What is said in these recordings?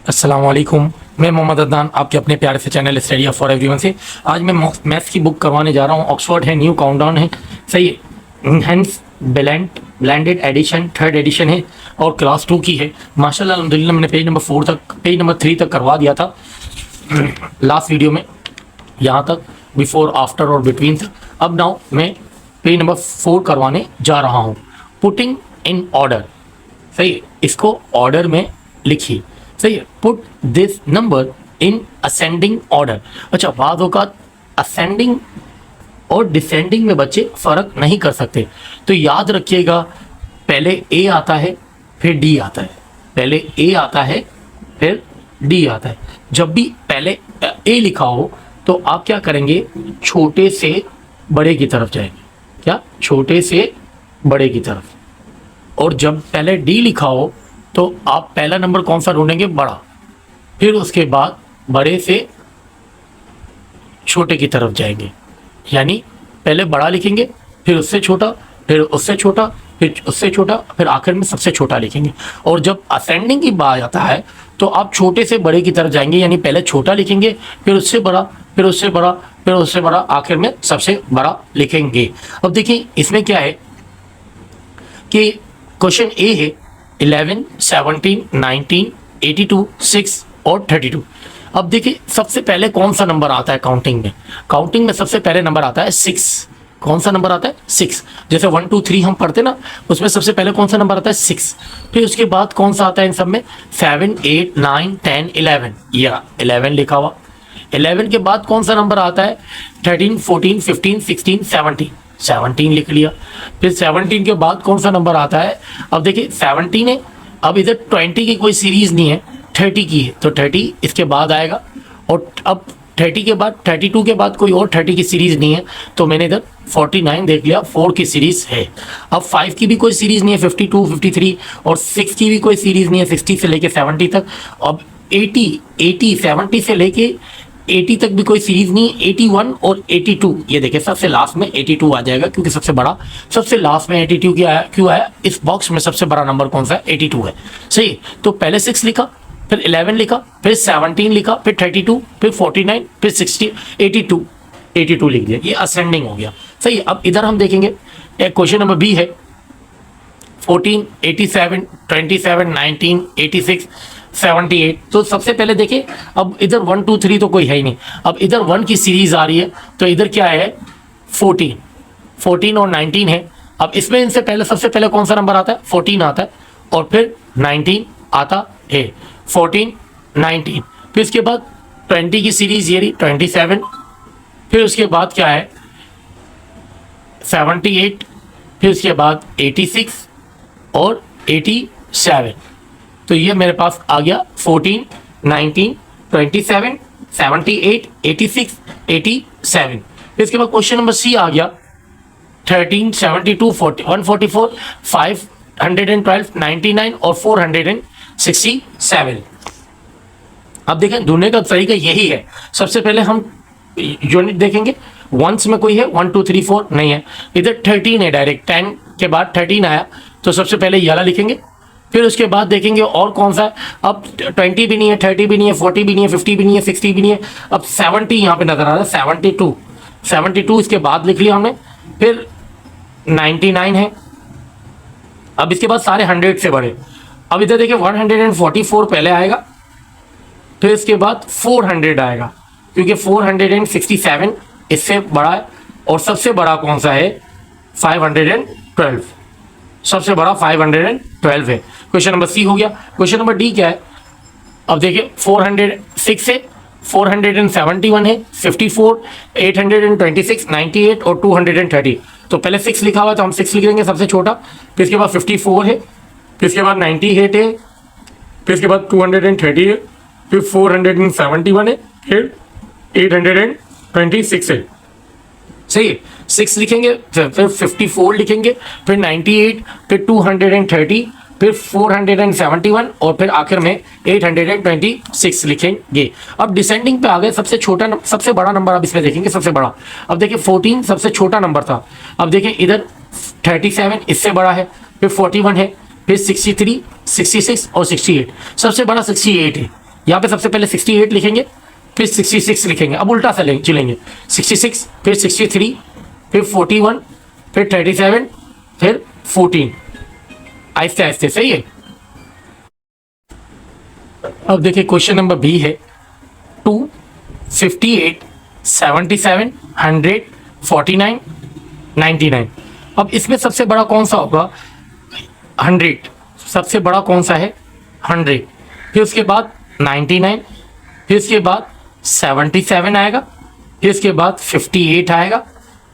अस्सलाम वालेकुम। मैं मोहम्मद अदनान आपके अपने प्यारे से चैनल स्टडी फॉर एवरीवन से आज मैं मैथ्स की बुक करवाने जा रहा हूँ। ऑक्सफोर्ड है, न्यू काउंटडाउन है, सही है, hence blended edition, third edition है और क्लास 2 की है। माशाल्लाह अल्हम्दुलिल्लाह मैंने पेज नंबर 3 तक करवा दिया था लास्ट वीडियो में, यहाँ तक बिफोर, आफ्टर और बिटवीन तक। अब नाउ मैं पेज नंबर 4 करवाने जा रहा हूँ। पुटिंग इन ऑर्डर, सही है, इसको ऑर्डर में लिखिए, सही है। Put this number in ascending order. अच्छा, बाद औकात असेंडिंग और डिसेंडिंग में बच्चे फर्क नहीं कर सकते, तो याद रखिएगा पहले ए आता है फिर डी आता है, पहले ए आता है फिर डी आता है। जब भी पहले ए लिखा हो तो आप क्या करेंगे, छोटे से बड़े की तरफ जाएंगे, क्या, छोटे से बड़े की तरफ। और जब पहले डी लिखा हो तो आप पहला नंबर कौन सा ढूंढेंगे, बड़ा, फिर उसके बाद बड़े से छोटे की तरफ जाएंगे, यानी पहले बड़ा लिखेंगे, फिर उससे छोटा, फिर उससे छोटा, फिर उससे छोटा, फिर आखिर में सबसे छोटा लिखेंगे। और जब असेंडिंग की बात आता है तो आप छोटे से बड़े की तरफ जाएंगे, यानी पहले छोटा लिखेंगे, फिर उससे बड़ा, फिर उससे बड़ा, फिर उससे बड़ा, आखिर में सबसे बड़ा लिखेंगे। अब देखिए इसमें क्या है कि क्वेश्चन ए है 11, 17, 19, 82, 6 और 32। अब देखिए सबसे पहले कौन सा नंबर आता है काउंटिंग में, काउंटिंग में सबसे पहले नंबर आता है 6। कौन सा नंबर आता है, 6। जैसे 1 2 3 हम पढ़ते ना, उसमें सबसे पहले कौन सा नंबर आता है, 6। फिर उसके बाद कौन सा आता है इन सब में, 7, 8, 9, 10, 11, या 11 लिखा हुआ। 11 के बाद कौन सा नंबर आता है, 13, 14, 15, 16, 17, 17 लिख लिया। फिर 17 के बाद कौन सा नंबर आता है, अब देखिए 17 है, अब इधर 20 की कोई सीरीज नहीं है, 30 की है, तो 30 इसके बाद आएगा। और अब 30 के बाद 32 के बाद कोई और 30 की सीरीज नहीं है, तो मैंने इधर 49 देख लिया, 4 की सीरीज है। अब 5 की भी कोई सीरीज नहीं है, 52, 53, और 6 की भी कोई सीरीज नहीं है, 60 से लेके 70 तक। अब 80, 70 से लेके 80 तक भी कोई सीरीज नहीं, 81 और 82, ये देखिए सबसे लास्ट में 82 आ जाएगा, क्योंकि सबसे बड़ा, सबसे लास्ट में 82 क्यों आया, इस बॉक्स में सबसे बड़ा नंबर कौन सा है, 82 है, सही। तो पहले 6 लिखा, फिर 11 लिखा, फिर 17 लिखा, फिर 32, फिर 49, फिर 60, 82 लिख दिया, ये असेंडिंग हो गया, सही। अब इधर हम देखेंगे, एक क्वेश्चन नंबर बी है 14, 87, 27, 19, 86, 78। तो सबसे पहले देखिए, अब इधर 1 2 3 तो कोई है ही नहीं, अब इधर 1 की सीरीज आ रही है, तो इधर क्या है, 14 और 19 है। अब इसमें इनसे पहले सबसे पहले कौन सा नंबर आता है, 14 आता है, और फिर 19 आता है, 14, 19, फिर इसके बाद 20 की सीरीज ये रही, 27, फिर उसके बाद क्या है 78, फिर उसके बाद 86 और 87। तो ये मेरे पास आ गया 14, 19, 27, 78, 86, 87। फिर इसके बाद क्वेश्चन नंबर सी आ गया 13, 72, 40, 144, 512, 99 और 467। अब देखें ढूंढने का तरीका यही है, सबसे पहले हम यूनिट देखेंगे, वंस में कोई है 1 2 3 4 नहीं है, इधर 13 है, डायरेक्ट 10 के बाद 13 आया, तो सबसे पहले ये वाला लिखेंगे। फिर उसके बाद देखेंगे और कौन सा है, अब 20 भी नहीं है, 30 भी नहीं है, 40 भी नहीं है, 50 भी नहीं है, 60 भी नहीं है, अब 70 यहाँ पे नजर आ रहा है, 72 इसके बाद लिख लिया हमने। फिर 99 है, अब इसके बाद सारे 100 से बड़े। अब इधर देखिए 144 पहले आएगा, फिर इसके बाद 400 आएगा, क्योंकि 467 इससे बड़ा है, और सबसे बड़ा कौन सा है, 512, सबसे बड़ा 512 है। क्वेश्चन नंबर सी हो गया। क्वेश्चन नंबर डी क्या है, अब देखिए 406 है, 471 है, 54, 826, 98 और 230। तो पहले 6 लिखा हुआ है तो हम 6 लिख देंगे सबसे छोटा, फिर इसके बाद 54 है, फिर इसके बाद 98 है, फिर इसके बाद 230 है, फिर 471 है, फिर 826 है, सही है। 6 लिखेंगे, फिर 54 लिखेंगे, फिर 98, फिर 230, फिर 471 और फिर आखिर में 826 लिखेंगे। अब डिसेंडिंग पे आ गए, सबसे छोटा सबसे बड़ा नंबर अब इसमें देखेंगे, सबसे बड़ा। अब देखिए 14 सबसे छोटा नंबर था, अब देखिए इधर 37 इससे बड़ा है, फिर 41 है, फिर 63, 66 और 68, सबसे बड़ा 68 है, यहाँ पे सबसे पहले 68 लिखेंगे, फिर 66 लिखेंगे। अब उल्टा सा चलेंगे, 66, फिर 63, फिर 41, फिर 37, फिर 14, आहिस्ते आहिस्ते। सही है। अब देखिए क्वेश्चन नंबर बी है 2, 58, 77, 100, 49, 99। अब इसमें सबसे बड़ा कौन सा होगा? 100। सबसे बड़ा कौन सा है? 100। फिर उसके बाद 99, फिर उसके बाद 77 आएगा, फिर इसके बाद 58 आएगा,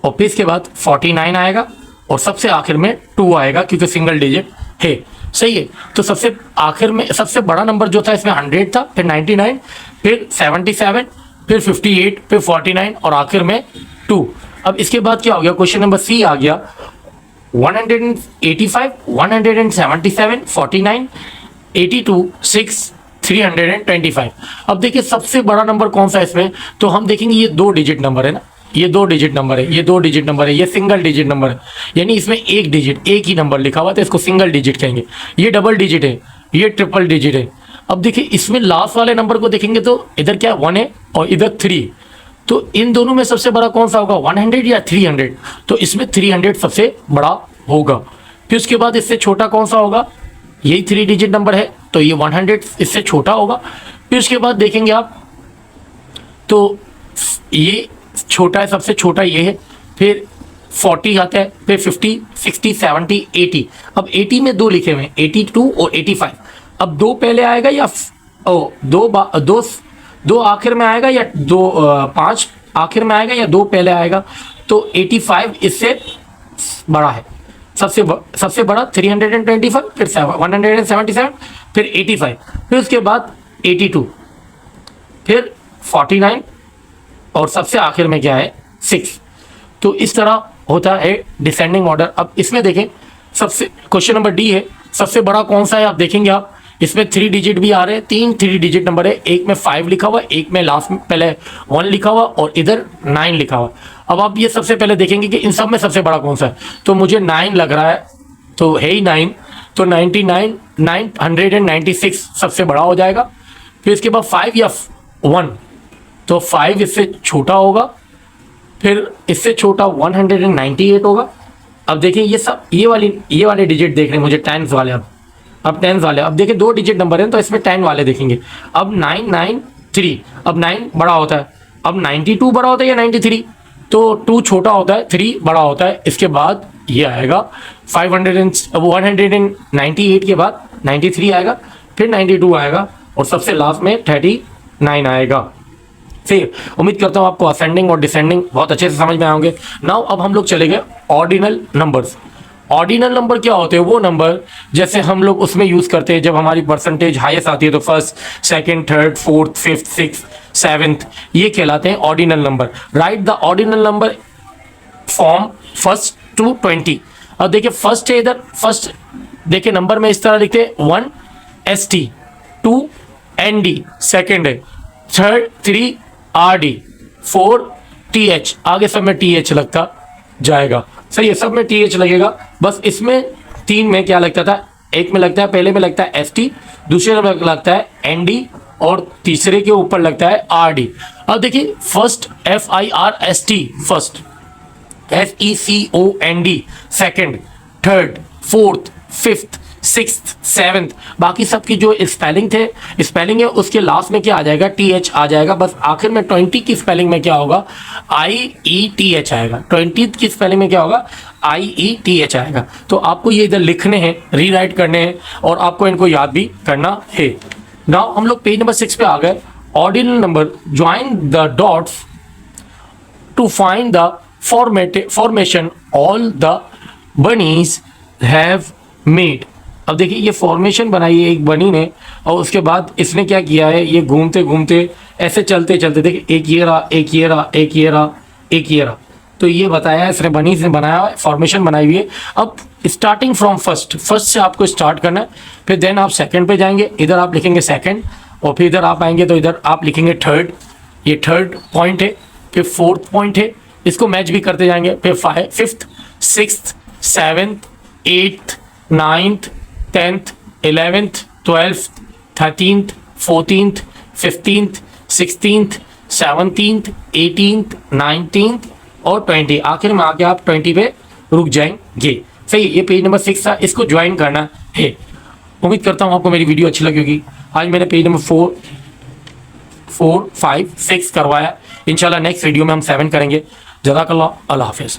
और फिर इसके बाद 49 आएगा, और सबसे आखिर में 2 आएगा क्योंकि सिंगल डिजिट है। सही है। तो सबसे आखिर में सबसे बड़ा नंबर जो था इसमें 100 था, फिर 99, फिर 77, फिर 58, फिर 49 और आखिर में 2। अब इसके बाद क्या हो गया? क्वेश्चन नंबर सी आ गया 185, 177, 49, 82, 6, 325। अब देखिए सबसे बड़ा नंबर कौन सा है इसमें? तो हम देखेंगे ये 2 डिजिट नंबर है ना, ये 2 डिजिट नंबर है, ये 2 डिजिट नंबर है, ये सिंगल डिजिट नंबर है, यानी इसमें एक डिजिट, एक ही नंबर लिखा हुआ है तो इसको सिंगल डिजिट कहेंगे। ये डबल डिजिट है, ये ट्रिपल डिजिट है। अब देखिए इसमें लास्ट वाले नंबर को देखेंगे तो इधर क्या 1 है और इधर 3, तो इन दोनों में सबसे बड़ा कौन सा होगा? 100 या 300? तो इसमें 300 सबसे बड़ा होगा। फिर उसके बाद इससे छोटा कौन सा होगा? यही 3 डिजिट नंबर है तो ये 100 इससे छोटा होगा। फिर उसके बाद देखेंगे आप तो ये छोटा है, सबसे छोटा ये है, फिर 40 आता है, फिर 50, 60, 70, 80। अब 80 में 2 लिखे हुए हैं, 82 और 85। अब 2 पहले आएगा या दो आखिर में आएगा, या 5 आखिर में आएगा, या 2 पहले आएगा? तो 85 इससे बड़ा है, सबसे बड़ा 325, फिर 177, फिर 85, फिर उसके बाद 82, फिर 49 और सबसे आखिर में क्या है? 6। तो इस तरह होता है डिसेंडिंग ऑर्डर। अब इसमें देखें सबसे क्वेश्चन नंबर डी है, सबसे बड़ा कौन सा है? आप देखेंगे आप इसमें 3 डिजिट भी आ रहे हैं, 3 डिजिट नंबर है, एक में 5 लिखा हुआ, एक में लास्ट में पहले 1 लिखा हुआ और इधर 9 लिखा हुआ। अब आप ये सबसे पहले देखेंगे कि इन सब में सबसे बड़ा कौन सा है, तो मुझे 9 लग रहा है, तो है ही 9, तो 99, 996 सबसे बड़ा हो जाएगा। फिर इसके बाद 5 या 1, तो 5 इससे छोटा होगा, फिर इससे छोटा 198 होगा। अब देखिए ये सब ये वाले डिजिट देख रहे हैं मुझे, टेंस वाले। अब टेंस वाले, अब देखिए 2 डिजिट नंबर हैं तो इसमें 10 वाले देखेंगे। अब 993, अब 9 बड़ा होता है, अब 92 बड़ा होता है या 93? तो 2 छोटा होता है, 3 बड़ा होता है। इसके बाद ये आएगा 198 के बाद 93 आएगा, फिर 92 आएगा और सबसे लास्ट में 39 आएगा। फिर उम्मीद करता हूँ आपको असेंडिंग और डिसेंडिंग बहुत अच्छे से समझ में आएंगे। नाउ अब हम लोग चले गए ऑर्डिनल नंबर्स। ऑर्डिनल नंबर क्या होते हैं? वो नंबर जैसे हम लोग उसमें यूज करते हैं जब हमारी परसेंटेज हाईएस्ट आती है, तो first, second, third, fourth, fifth, sixth, seventh, ये कहलाते हैं ordinal number. Right the ordinal number form first to 20। अब देखिए फर्स्ट है, इधर फर्स्ट देखिए नंबर में इस तरह लिखते हैं 1 ST, 2 ND, सेकेंड है, थर्ड 3 RD, 4 TH, आगे सब में TH लगता जाएगा। सही है, सब में TH लगेगा। बस इसमें 3 में क्या लगता था? एक में लगता है, पहले में लगता है ST, दूसरे में लगता है ND और तीसरे के ऊपर लगता है RD। अब देखिए first FIRST first, SECOND second, third, fourth, fifth, sixth, seventh, बाकी सबकी जो स्पेलिंग है उसके लास्ट में क्या आ जाएगा? TH आ जाएगा। बस आखिर में 20 की स्पेलिंग में क्या होगा? IETH आएगा। 20 की स्पेलिंग में क्या होगा? IETH आएगा। तो आपको ये इधर लिखने हैं, रीराइट करने हैं और आपको इनको याद भी करना है। नाउ हम लोग पेज नंबर 6 पे आ गए। Ordinal number, join the dots to find the formation all the bunnies have made. अब देखिए ये फॉर्मेशन बनाई है एक बनी ने और उसके बाद इसने क्या किया है? ये घूमते घूमते ऐसे चलते चलते देखिए एक ये रहा, एक ये रहा, एक ये रहा, एक ये रहा। तो ये बताया इसने, बनी से बनाया है, फॉर्मेशन बनाई हुई है। अब स्टार्टिंग फ्रॉम फर्स्ट से आपको स्टार्ट करना है, फिर देन आप सेकंड पे जाएंगे, इधर आप लिखेंगे सेकंड और फिर इधर आप आएंगे तो इधर आप लिखेंगे थर्ड, ये थर्ड पॉइंट है, फिर फोर्थ पॉइंट है, इसको मैच भी करते जाएंगे, फिर fifth, sixth, seventh, eighth, ninth, 10th, 11th, 12th, 13th, 14th, 15th, 16th, 17th, 18th, 19th और 20, आखिर में आके आप 20 पे रुक जाएंगे। सही, ये पेज नंबर 6 था, इसको ज्वाइन करना है। उम्मीद करता हूँ आपको मेरी वीडियो अच्छी लगी होगी। आज मैंने पेज नंबर 4, 5, 6 करवाया। इंशाल्लाह नेक्स्ट वीडियो में हम 7 करेंगे। जज़ाकल्लाह, अल्लाह हाफिज़।